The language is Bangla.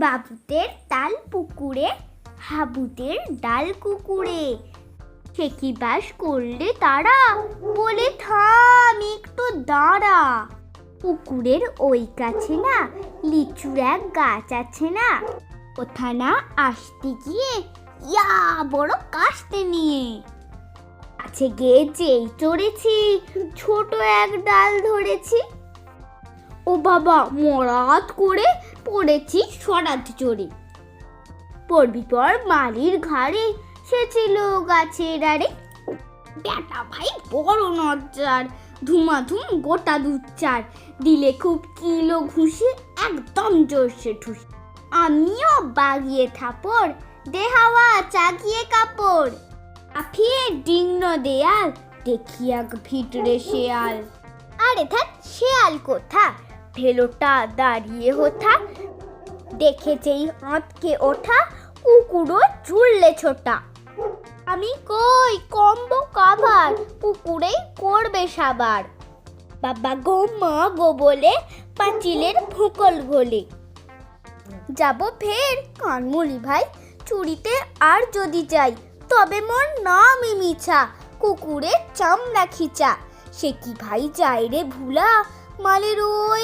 বাবুদের তাল পুকুরে, হাবুদের ডাল কুকুরে। সে কি বাস করলে তারা, বলে থাম একটু দাঁড়া। পুকুরের ওই কাছে না লিচুর এক গাছ আছে না, কোথা না আসতে গিয়ে ইয়া বড় কাশতে নিয়ে। কাছে গিয়ে যেই চড়েছি, ছোট এক ডাল ধরেছি। ও বাবা, মরাত করে পড়েছি সরাত চড়ে। পড়বি পর মালির ঘাড়ে, সে ছিল গাছের আড়ে। বেটা ভাই বড় নজ্জার, ধুমাধুম গোটা দুচ্চার, দিলে খুব কিলো ঘুষি, একদম জোরসে ঠুসি। আমিও বাগিয়ে থাপড়, দেহাওয়া চাগিয়ে কাপড়। আফিয়ে ডিঙ্গন দেয়াল, দেখি এক ভিতরে শেয়াল। আরে ধ্যাৎ, শেয়াল কোথা, ভেলোটা দাঁড়িয়ে হোথা। দেখেছেই আঁতকে ওঠা, কুকুরও জুড়লে ছোটা। আমি কই কম্বো কাভার, পুকুরেই করবে সাবার। বাবা গো মা গো বলে পাঁচিলের ভোকল ঘোলে। যাব ফের কানমুলি ভাই, চুরিতে আর যদি যাই, তবে মোর নামই মিছা, কুকুরের চামড়া খিচা। সে কি ভাই যায় রে ভুলা, মালের ওই